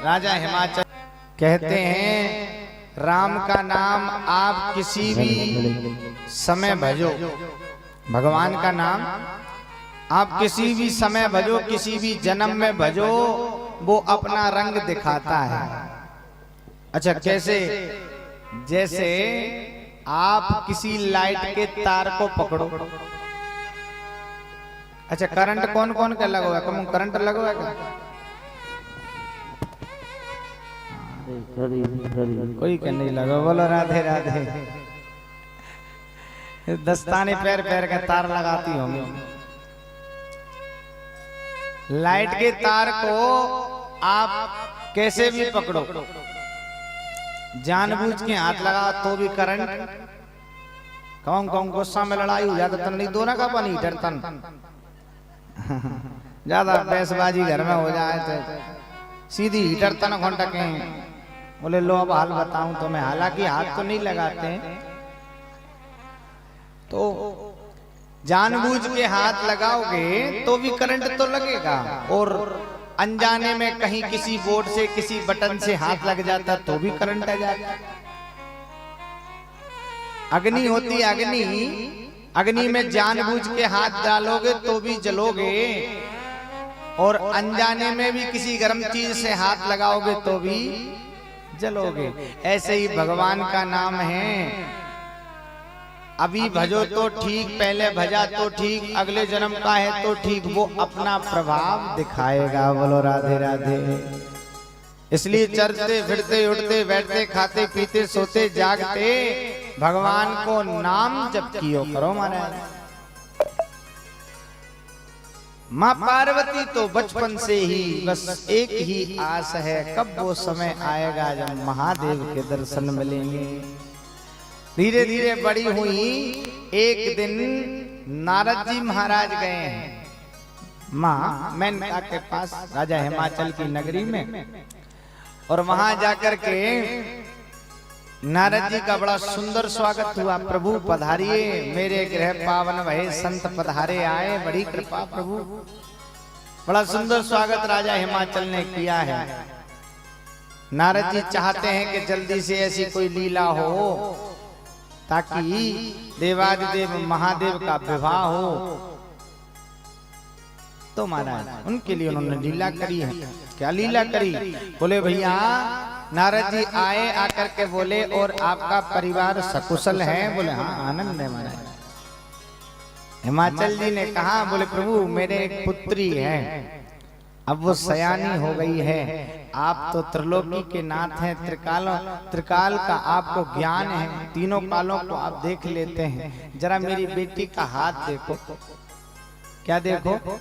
राजा हिमाचल कहते हैं राम का नाम आप किसी भी समय भजो, भगवान का नाम आप किसी भी समय भजो, किसी भी जन्म में भजो, वो अपना रंग दिखाता है। अच्छा कैसे? जैसे आप किसी लाइट के तार को पकड़ो। अच्छा करंट कौन कौन का लगा हुआ है? कम करंट लगा हुआ है क्या? कोई का नहीं लगा। बोलो राधे राधे। दस्ताने पैर पैर का तार लगाती होंगी। लाइट के तार को आप कैसे भी पकड़ो, जानबूझ के हाथ लगा तो भी करंट। कौन कौन गुस्सा में लड़ाई हो जाता तन नहीं दोनों का पानी डरतन ज्यादा पैसबाजी घर में हो जाए तो सीधी हीटर तन घंटा के बोले लो अब हाल बताऊं तुम्हें। हालांकि हाथ तो नहीं लगाते, तो जानबूझ के हाथ लगाओगे तो भी करंट तो लगेगा, और अनजाने में कहीं किसी बोर्ड से किसी बटन से हाथ लग जाता तो भी करंट आ जाता। अग्नि होती अग्नि, अग्नि में जानबूझ के हाथ डालोगे तो भी जलोगे, और अनजाने में भी किसी गर्म चीज से हाथ लगाओगे तो भी जलोगे। ऐसे ही भगवान का नाम है, अभी भजो तो ठीक, पहले भजा तो ठीक, अगले जन्म का है तो ठीक, वो अपना प्रभाव दिखाएगा। बोलो राधे राधे। इसलिए चलते फिरते उठते बैठते खाते पीते सोते जागते भगवान को नाम जप कियो करो महाराज। माँ पार्वती तो बचपन से ही बस एक ही आस है, कब वो समय आएगा जब महादेव के दर्शन मिलेंगे। धीरे धीरे बड़ी हुई। एक दिन नारद जी महाराज गए हैं माँ मेनका के पास, राजा हिमाचल की नगरी में, और वहां जाकर के नारद जी का बड़ा सुंदर स्वागत हुआ। प्रभु पधारिए, मेरे गृह पावन भये संत पधारे आए, बड़ी कृपा प्रभु। बड़ा सुंदर स्वागत राजा हिमाचल ने किया है। नारद जी चाहते हैं कि जल्दी से ऐसी कोई लीला हो ताकि देवादिदेव महादेव का विवाह हो। तो महाराज उनके लिए उन्होंने लीला करी है। क्या लीला करी? बोले भैया नारद जी आए, आकर के बोले और आपका परिवार सकुशल है? बोले हाँ आनंद है महाराज। हिमाचल जी ने कहा, बोले प्रभु मेरे एक पुत्री है, अब वो सयानी हो गई है, आप तो त्रिलोकी के नाथ हैं, त्रिकाल का आपको ज्ञान है, तीनों कालों को आप देख लेते हैं, जरा मेरी बेटी का हाथ देखो। क्या देखो?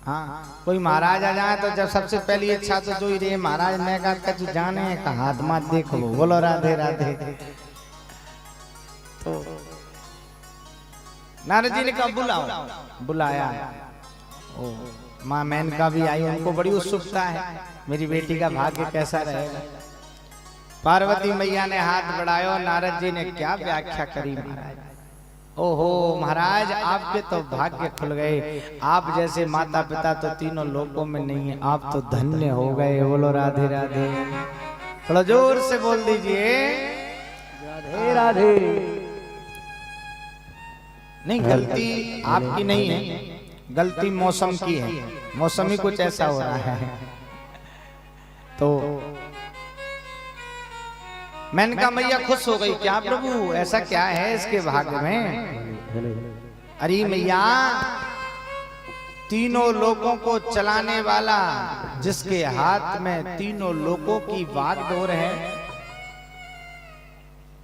हाँ कोई महाराज आ जाए तो जब सबसे पहली इच्छा तो जो ही रे महाराज ने कहा जाने का हाथ मत देखो। बोलो राधे राधे। तो नारद जी ने कहा बुलाओ। बुलाया। ओ माँ मेनका भी आई, उनको बड़ी उत्सुकता है मेरी बेटी का भाग्य कैसा रहेगा। पार्वती मैया ने हाथ बढ़ाया, नारद जी ने क्या व्याख्या करी महाराज। ओहो महाराज आपके तो भाग्य खुल गए, आप जैसे माता पिता तो तीनों लोकों में नहीं है, आप तो धन्य हो गए। बोलो राधे राधे। थोड़ा जोर से बोल दीजिए राधे राधे। नहीं गलती आपकी नहीं है, गलती मौसम की है, मौसम ही कुछ ऐसा हो रहा है। तो मेनका मैया खुश हो गई। क्या प्रभु ऐसा क्या है इसके भाग्य में? अरे मैया तीनों लोगों को चलाने वाला, जिसके हाथ में तीनों लोगों की बागडोर है,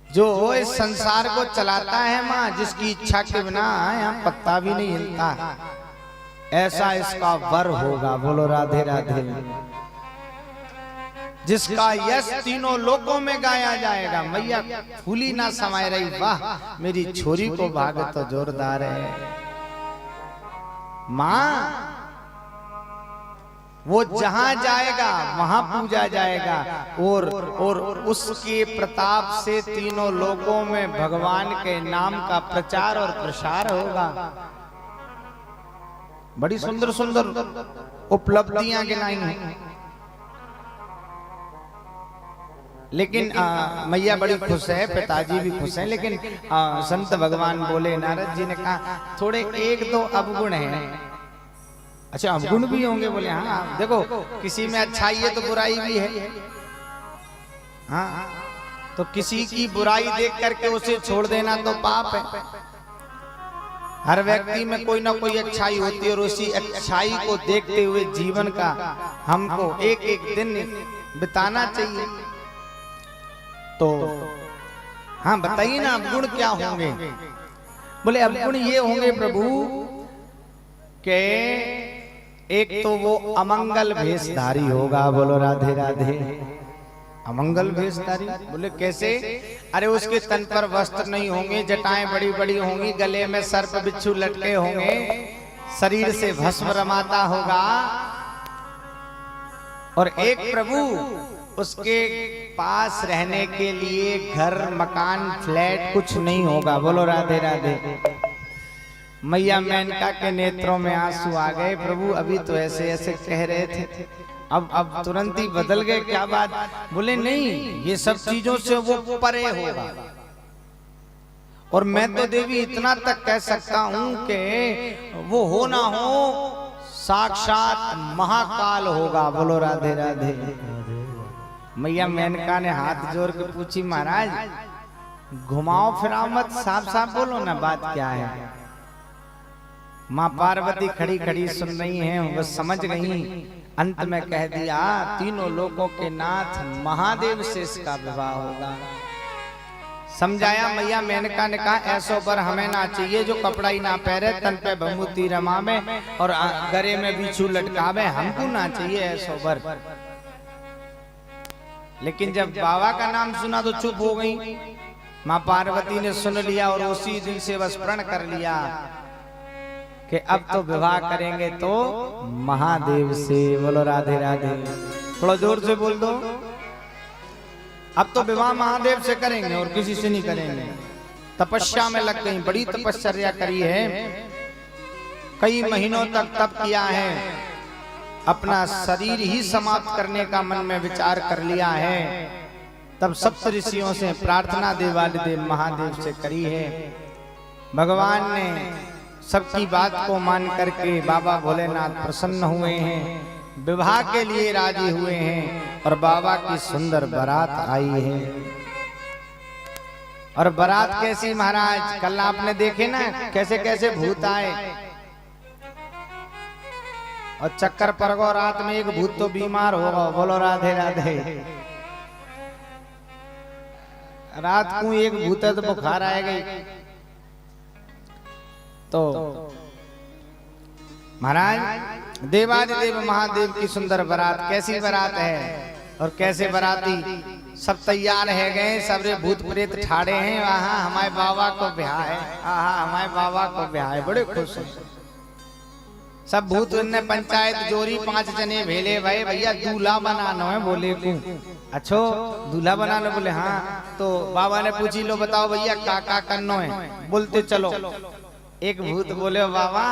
जो इस संसार को चलाता है माँ, जिसकी इच्छा के बिना यहाँ पत्ता भी नहीं हिलता, ऐसा इसका वर होगा। बोलो राधे राधे। जिसका यश तीनों लोकों में गाया जाएगा। मैया फूली ना समाये रही, वाह मेरी छोरी को भाग तो जोरदार है। माँ वो जहां जाएगा वहां पूजा जाएगा, और उसके प्रताप से तीनों लोकों में भगवान के नाम का प्रचार और प्रसार होगा। बड़ी सुंदर सुंदर उपलब्धियां गिनाई हैं। लेकिन मैया बड़ी खुश है, पिताजी भी खुश हैं, लेकिन संत भगवान बोले, नारद जी ने कहा थोड़े एक दो अवगुण हैं। अच्छा अवगुण भी होंगे? बोले हाँ, देखो किसी में अच्छाई है तो बुराई भी है। हाँ, तो किसी की बुराई देख करके उसे छोड़ देना तो पाप है। हर व्यक्ति में कोई ना कोई अच्छाई होती है और उसी अच्छाई को देखते हुए जीवन का हमको एक एक दिन बिताना चाहिए। तो हाँ बताइए ना, अवगुण क्या होंगे? बोले अवगुण ये होंगे प्रभु के एक तो वो अमंगल भेषधारी होगा। बोलो राधे राधे। अमंगल भेषधारी बोले कैसे? अरे उसके तन पर वस्त्र नहीं होंगे, जटाएं बड़ी बड़ी होंगी, गले में सर्प बिच्छू लटके होंगे, शरीर से भस्म रमाता होगा। और एक प्रभु उसके पास रहने के लिए घर मकान फ्लैट कुछ नहीं होगा। बोलो राधे राधे। मैया मेनका के नेत्रों में आंसू आ गए। प्रभु अभी तो ऐसे ऐसे कह रहे थे, अब तुरंत ही बदल गए, क्या बात? बोले नहीं, ये सब चीजों से वो परे होगा। और मैं तो देवी इतना तक कह सकता हूं कि वो हो ना हो साक्षात महाकाल होगा। बोलो राधे राधे। मैया मेनका ने हाथ जोड़ के पूछी, महाराज घुमाओ फिराओ मत, साफ साफ बोलो ना, बात क्या है? माँ पार्वती खड़ी खड़ी सुन रही हैं, वो समझ गई। अंत में कह दिया, तीनों लोकों के नाथ महादेव से इसका विवाह होगा। समझाया। मैया मेनका ने कहा ऐसो पर हमें ना चाहिए जो कपड़ा ही ना पहरे, तन पे भभूति रमावे और गले में बिच्छू लटकावे, हमको ना चाहिए ऐसो पर। लेकिन जब बाबा का नाम सुना तो चुप हो गई। माँ पार्वती ने सुन लिया और उसी दिन से बस प्रण कर लिया कि अब तो विवाह करेंगे तो महादेव से। बोलो राधे राधे। थोड़ा जोर से बोल दो। अब तो विवाह महादेव से करेंगे और किसी से नहीं करेंगे। तपस्या में लग गई, बड़ी तपस्या करी है, कई महीनों तक तप किया है, अपना शरीर ही समाप्त करने का मन में विचार कर लिया है। तब सप्त ऋषियों से प्रार्थना देवादिदेव महादेव से करी है। भगवान ने सबकी बात को मान करके बाबा भोलेनाथ प्रसन्न हुए हैं, विवाह के लिए राजी हुए हैं और बाबा की सुंदर बारात आई है। और बारात कैसी महाराज? कल आपने देखे ना कैसे कैसे भूत आए और चक्कर पर गो। रात में एक भूत तो बीमार होगा। बोलो राधे राधे। रात को एक भूत तो बुखार आएगा। तो महाराज देवादिदेव महादेव की सुंदर बारात, कैसी बारात है और कैसे बाराती सब तैयार है गए, सबरे भूत प्रेत ठाड़े हैं। आहा हमारे बाबा को ब्याह है, आहा हमारे बाबा को ब्याह है, बड़े खुश हैं सब भूत ने। पंचायत जोरी 5 जने भेले भाई, भैया दूल्हा बनाना है। बोले अच्छो दूल्हा बनाना? बोले हाँ। तो बाबा ने पूछी, लो बताओ भैया काका करनो है? बोलते चलो। एक भूत बोले, बाबा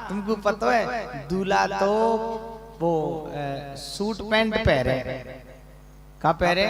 तुमको पता है दूल्हा तो वो सूट पैंट पहरे। का पहरे?